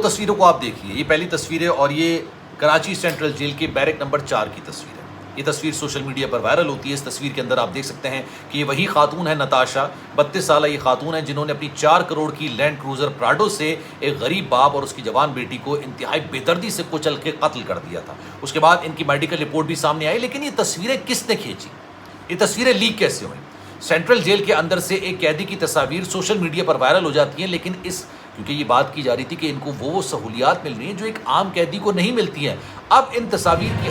تصویروں کو آپ دیکھیے. یہ پہلی تصویر ہے اور یہ کراچی سینٹرل جیل کے بیرک نمبر 4 کی تصویر ہے. یہ تصویر سوشل میڈیا پر وائرل ہوتی ہے. اس تصویر کے اندر آپ دیکھ سکتے ہیں کہ یہ وہی خاتون ہے نتاشا. 32 سالہ یہ خاتون ہے جنہوں نے اپنی 4 کروڑ کی لینڈ کروزر پراڈو سے ایک غریب باپ اور اس کی جوان بیٹی کو انتہائی بے دردی سے کچل کے قتل کر دیا تھا. اس کے بعد ان کی میڈیکل رپورٹ بھی سامنے آئی. لیکن یہ تصویریں کس نے کھینچی؟ یہ تصویریں لیک کیسے ہوئیں؟ سینٹرل جیل کے اندر سے ایک قیدی کی تصاویر سوشل میڈیا پر وائرل ہو جاتی ہیں، لیکن کیونکہ یہ بات کی جا رہی تھی کہ ان کو وہ سہولیات مل رہی ہیں جو ایک عام قیدی کو نہیں ملتی ہیں. اب ان تصاویر کی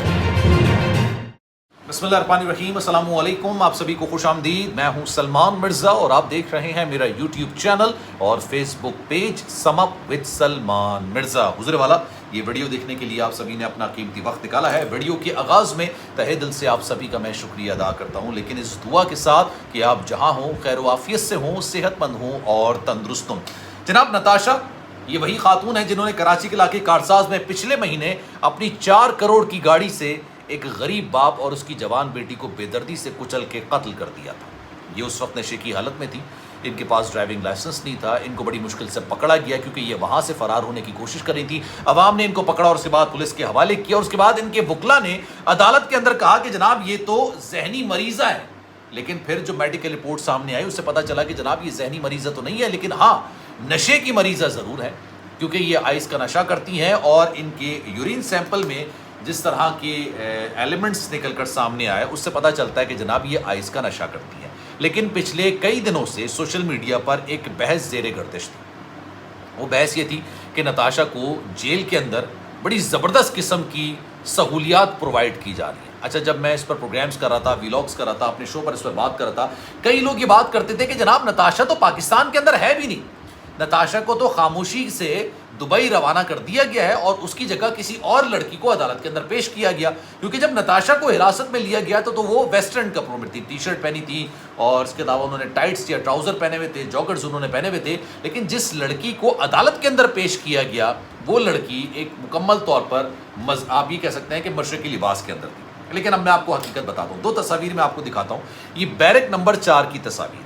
بسم اللہ الرحمن الرحیم. السلام علیکم، آپ سبھی کو خوش آمدید. میں ہوں سلمان مرزا اور آپ دیکھ رہے ہیں میرا یوٹیوب چینل اور Facebook page sum up with Salman Mirza. حضور والا، یہ ویڈیو دیکھنے کے لیے آپ سبھی نے اپنا قیمتی وقت نکالا ہے. ویڈیو کے آغاز میں تہہ دل سے آپ سبھی کا میں شکریہ ادا کرتا ہوں، لیکن اس دعا کے ساتھ کہ آپ جہاں ہوں خیر و عافیت سے ہوں، صحت مند ہوں اور تندرست ہوں. جناب نتاشا یہ وہی خاتون ہیں جنہوں نے کراچی کے علاقے کارساز میں پچھلے مہینے اپنی 4 کروڑ کی گاڑی سے ایک غریب باپ اور اس کی جوان بیٹی کو بے دردی سے کچل کے قتل کر دیا تھا. یہ اس وقت نشے کی حالت میں تھی، ان کے پاس ڈرائیونگ لائسنس نہیں تھا. ان کو بڑی مشکل سے پکڑا گیا کیونکہ یہ وہاں سے فرار ہونے کی کوشش کر رہی تھی. عوام نے ان کو پکڑا اور اس کے بعد پولیس کے حوالے کیا اور اس کے بعد ان کے وکلا نے عدالت کے اندر کہا کہ جناب یہ تو ذہنی مریضہ ہے. لیکن پھر جو میڈیکل رپورٹ سامنے آئی اس سے پتہ چلا کہ جناب یہ ذہنی مریضہ تو نہیں ہے، لیکن ہاں نشے کی مریضہ ضرور ہے، کیونکہ یہ آئس کا نشہ کرتی ہیں اور ان کے یورین سیمپل میں جس طرح کے ایلیمنٹس نکل کر سامنے آئے اس سے پتہ چلتا ہے کہ جناب یہ آئس کا نشہ کرتی ہیں. لیکن پچھلے کئی دنوں سے سوشل میڈیا پر ایک بحث زیر گردش تھی. وہ بحث یہ تھی کہ نتاشا کو جیل کے اندر بڑی زبردست قسم کی سہولیات پرووائڈ کی جا رہی ہیں. اچھا، جب میں اس پر پروگرامز کر رہا تھا، ویلاگز کر رہا تھا، اپنے شو پر اس پر بات کر رہا تھا، کئی لوگ یہ بات کرتے تھے کہ جناب نتاشا تو پاکستان کے اندر ہے بھی نہیں. نتاشا کو تو خاموشی سے دبئی روانہ کر دیا گیا ہے اور اس کی جگہ کسی اور لڑکی کو عدالت کے اندر پیش کیا گیا. کیونکہ جب نتاشا کو حراست میں لیا گیا تو وہ ویسٹرن کپڑوں میں تھی، ٹی شرٹ پہنی تھی اور اس کے علاوہ انہوں نے ٹائٹس یا ٹراؤزر پہنے ہوئے تھے، جاگرز انہوں نے پہنے ہوئے تھے. لیکن جس لڑکی کو عدالت کے اندر پیش کیا گیا وہ لڑکی ایک مکمل طور پر آپ یہ کہہ سکتے ہیں کہ مشرقی لباس کے اندر تھی. لیکن اب میں آپ کو حقیقت بتاتا ہوں. 2 تصاویر میں آپ کو دکھاتا ہوں. یہ بیرک نمبر 4 کی تصاویر.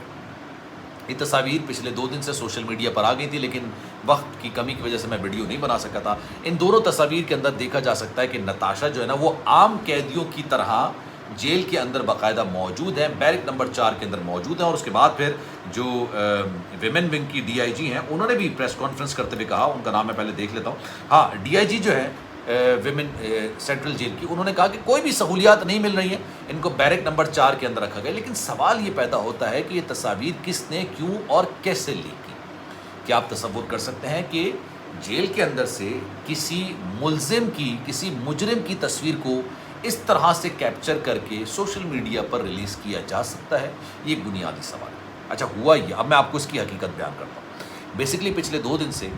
یہ تصاویر پچھلے 2 دن سے سوشل میڈیا پر آ گئی تھی، لیکن وقت کی کمی کی وجہ سے میں ویڈیو نہیں بنا سکا تھا. ان دونوں تصاویر کے اندر دیکھا جا سکتا ہے کہ نتاشا جو ہے نا وہ عام قیدیوں کی طرح جیل کے اندر باقاعدہ موجود ہیں، بیرک نمبر 4 کے اندر موجود ہیں. اور اس کے بعد پھر جو ویمن ونگ کی ڈی آئی جی ہیں انہوں نے بھی پریس کانفرنس کرتے ہوئے کہا، ان کا نام میں پہلے دیکھ لیتا ہوں. ہاں، ڈی آئی جی جو ہے ویمن سینٹرل جیل کی، انہوں نے کہا کہ کوئی بھی سہولیات نہیں مل رہی ہیں، ان کو بیرک نمبر 4 کے اندر رکھا گیا. لیکن سوال یہ پیدا ہوتا ہے کہ یہ تصاویر کس نے کیوں اور کیسے لیک کی؟ کیا آپ تصور کر سکتے ہیں کہ جیل کے اندر سے کسی ملزم کی، کسی مجرم کی تصویر کو اس طرح سے کیپچر کر کے سوشل میڈیا پر ریلیز کیا جا سکتا ہے؟ یہ ایک بنیادی سوال ہے. اچھا، ہوا یہ، اب میں آپ کو اس کی حقیقت بیان کرتا ہوں. بیسکلی پچھلے 2 دن سے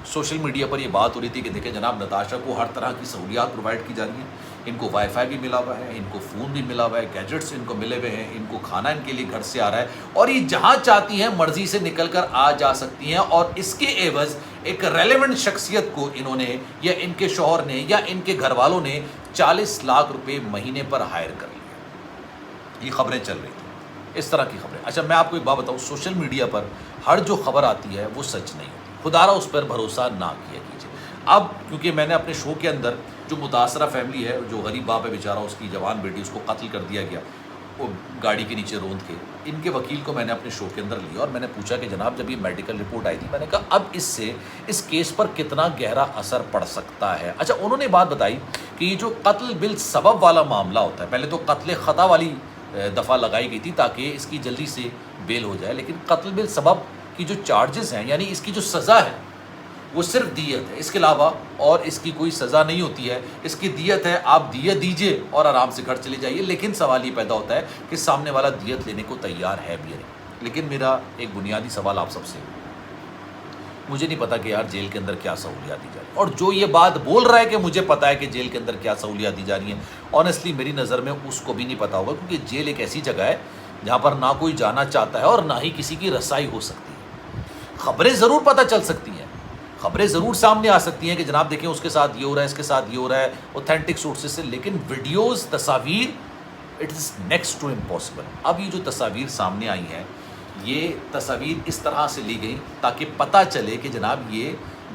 سوشل میڈیا پر یہ بات ہو رہی تھی کہ دیکھیں جناب نتاشا کو ہر طرح کی سہولیات پرووائڈ کی جا رہی ہیں. ان کو وائی فائی بھی ملا ہوا ہے، ان کو فون بھی ملا ہوا ہے، گیجٹس ان کو ملے ہوئے ہیں، ان کو کھانا ان کے لیے گھر سے آ رہا ہے اور یہ جہاں چاہتی ہیں مرضی سے نکل کر آ جا سکتی ہیں. اور اس کے عوض ایک ریلیونٹ شخصیت کو انہوں نے یا ان کے شوہر نے یا ان کے گھر والوں نے 40 لاکھ روپے مہینے پر ہائر کر لیا. یہ خبریں چل رہی تھیں، اس طرح کی خبریں. اچھا، میں آپ کو ایک بات بتاؤں، سوشل میڈیا پر ہر جو خبر آتی ہے وہ سچ نہیں ہوتی. خدا را اس پر بھروسہ نہ کیا کیجیے. اب کیونکہ میں نے اپنے شو کے اندر جو متاثرہ فیملی ہے، جو غریب باپ ہے بیچارہ، اس کی جوان بیٹی اس کو قتل کر دیا گیا وہ گاڑی کے نیچے روند کے، ان کے وکیل کو میں نے اپنے شو کے اندر لیا اور میں نے پوچھا کہ جناب جب یہ میڈیکل رپورٹ آئی تھی، میں نے کہا اب اس سے اس کیس پر کتنا گہرا اثر پڑ سکتا ہے. اچھا، انہوں نے بات بتائی کہ یہ جو قتل بالسبب والا معاملہ ہوتا ہے، پہلے تو قتل خطا والی دفعہ لگائی گئی تھی تاکہ اس کی جلدی سے بیل ہو جائے، لیکن قتل بالسبب کی جو چارجز ہیں، یعنی اس کی جو سزا ہے وہ صرف دیت ہے، اس کے علاوہ اور اس کی کوئی سزا نہیں ہوتی ہے. اس کی دیت ہے، آپ دیت دیجئے اور آرام سے گھر چلے جائیے. لیکن سوال یہ پیدا ہوتا ہے کہ سامنے والا دیت لینے کو تیار ہے بھی نہیں. لیکن میرا ایک بنیادی سوال آپ سب سے، مجھے نہیں پتا کہ یار جیل کے اندر کیا سہولیات دی جا رہی ہیں، اور جو یہ بات بول رہا ہے کہ مجھے پتا ہے کہ جیل کے اندر کیا سہولیات دی جا رہی ہیں، آنیسٹلی میری نظر میں اس کو بھی نہیں پتا ہوگا. کیونکہ جیل ایک ایسی جگہ ہے جہاں پر نہ کوئی جانا چاہتا ہے اور نہ ہی کسی کی رسائی ہو سکتی ہے. خبریں ضرور پتہ چل سکتی ہیں، خبریں ضرور سامنے آ سکتی ہیں کہ جناب دیکھیں اس کے ساتھ یہ ہو رہا ہے، اس کے ساتھ یہ ہو رہا ہے، اوتھینٹک سورسز سے. لیکن ویڈیوز، تصاویر، it is next to impossible. اب یہ جو تصاویر سامنے آئی ہیں، یہ تصاویر اس طرح سے لی گئی تاکہ پتہ چلے کہ جناب یہ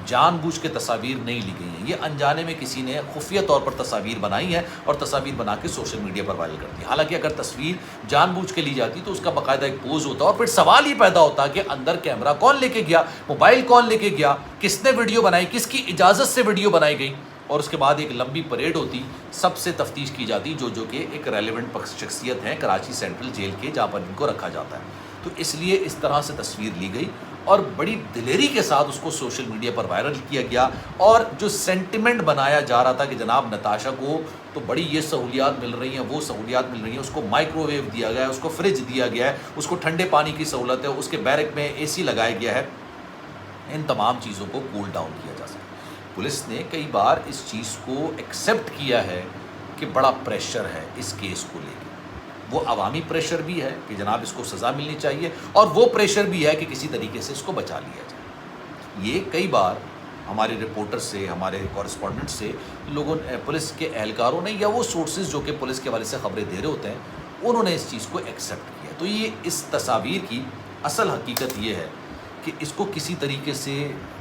جان بوجھ کے تصاویر نہیں لی گئی ہیں، یہ انجانے میں کسی نے خفیہ طور پر تصاویر بنائی ہیں اور تصاویر بنا کے سوشل میڈیا پر وائرل کرتی ہیں۔ حالانکہ اگر تصویر جان بوجھ کے لی جاتی تو اس کا باقاعدہ ایک پوز ہوتا اور پھر سوال یہ پیدا ہوتا کہ اندر کیمرہ کون لے کے گیا، موبائل کون لے کے گیا، کس نے ویڈیو بنائی، کس کی اجازت سے ویڈیو بنائی گئی، اور اس کے بعد ایک لمبی پریڈ ہوتی، سب سے تفتیش کی جاتی جو کہ ایک ریلیونٹ شخصیت ہیں کراچی سینٹرل جیل کے جہاں پر ان کو رکھا جاتا ہے۔ تو اس لیے اس طرح سے تصویر لی گئی اور بڑی دلیری کے ساتھ اس کو سوشل میڈیا پر وائرل کیا گیا، اور جو سینٹیمنٹ بنایا جا رہا تھا کہ جناب نتاشا کو تو بڑی یہ سہولیات مل رہی ہیں، وہ سہولیات مل رہی ہیں، اس کو مائکرو ویو دیا گیا ہے، اس کو فریج دیا گیا ہے، اس کو ٹھنڈے پانی کی سہولت ہے، اس کے بیرک میں اے سی لگایا گیا ہے، ان تمام چیزوں کو کول ڈاؤن کیا جا سکتا ہے۔ پولیس نے کئی بار اس چیز کو ایکسیپٹ کیا ہے کہ بڑا پریشر ہے اس کیس کو لے کے، وہ عوامی پریشر بھی ہے کہ جناب اس کو سزا ملنی چاہیے، اور وہ پریشر بھی ہے کہ کسی طریقے سے اس کو بچا لیا جائے۔ یہ کئی بار ہمارے رپورٹر سے، ہمارے کورسپونڈنٹ سے لوگوں نے، پولیس کے اہلکاروں نے یا وہ سورسز جو کہ پولیس کے حوالے سے خبریں دے رہے ہوتے ہیں، انہوں نے اس چیز کو ایکسیپٹ کیا۔ تو یہ اس تصاویر کی اصل حقیقت یہ ہے کہ اس کو کسی طریقے سے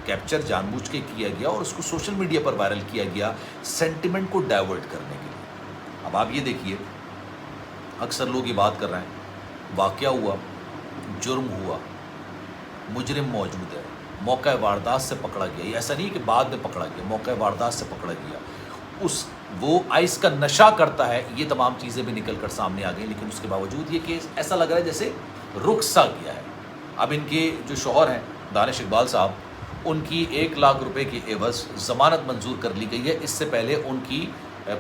کیپچر جان بوجھ کے کیا گیا اور اس کو سوشل میڈیا پر وائرل کیا گیا سینٹیمنٹ کو ڈائیورٹ کرنے کے لیے۔ اب آپ یہ دیکھیے، اکثر لوگ یہ بات کر رہے ہیں، واقعہ ہوا، جرم ہوا، مجرم موجود ہے، موقع واردات سے پکڑا گیا، یہ ایسا نہیں کہ بعد میں پکڑا گیا، موقع واردات سے پکڑا گیا، وہ آئس کا نشہ کرتا ہے، یہ تمام چیزیں بھی نکل کر سامنے آ گئی، لیکن اس کے باوجود یہ کیس ایسا لگ رہا ہے جیسے رک سا گیا ہے۔ اب ان کے جو شوہر ہیں دانش اقبال صاحب، ان کی 1 لاکھ روپے کی عوض ضمانت منظور کر لی گئی ہے، اس سے پہلے ان کی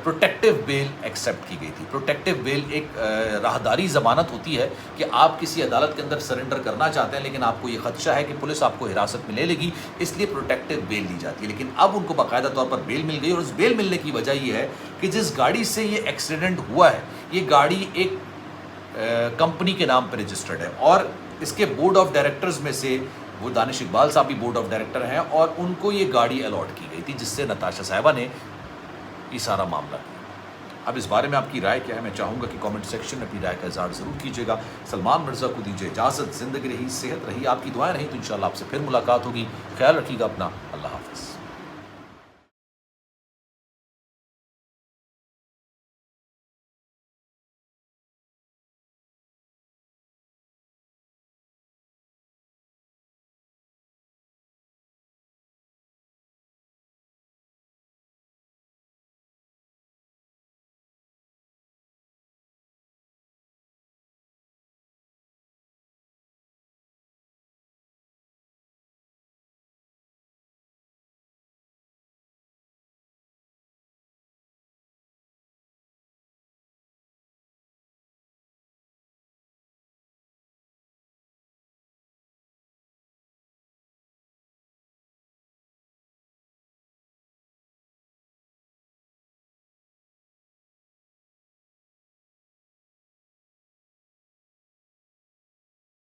پروٹیکٹیو بیل ایکسیپٹ کی گئی تھی۔ پروٹیکٹیو بیل ایک راہداری ضمانت ہوتی ہے کہ آپ کسی عدالت کے اندر سرنڈر کرنا چاہتے ہیں، لیکن آپ کو یہ خدشہ ہے کہ پولیس آپ کو حراست میں لے لے گی، اس لیے پروٹیکٹیو بیل لی جاتی ہے۔ لیکن اب ان کو باقاعدہ طور پر بیل مل گئی، اور اس بیل ملنے کی وجہ یہ ہے کہ جس گاڑی سے یہ ایکسیڈنٹ ہوا ہے، یہ گاڑی ایک کمپنی کے نام پہ رجسٹرڈ ہے، اور اس کے بورڈ آف ڈائریکٹرز میں سے وہ دانش اقبال صاحب بھی بورڈ آف ڈائریکٹر ہیں، اور ان کو یہ گاڑی الاٹ کی گئی تھی، جس سے نتاشا صاحبہ نے یہ سارا معاملہ کیا۔ اب اس بارے میں آپ کی رائے کیا ہے؟ میں چاہوں گا کہ کامنٹ سیکشن میں اپنی رائے کا اظہار ضرور کیجیے گا۔ سلمان مرزا کو دیجیے اجازت، زندگی رہی، صحت رہی، آپ کی دعائیں رہیں تو انشاءاللہ آپ سے پھر ملاقات ہوگی۔ خیال رکھیے گا اپنا، اللہ حافظ۔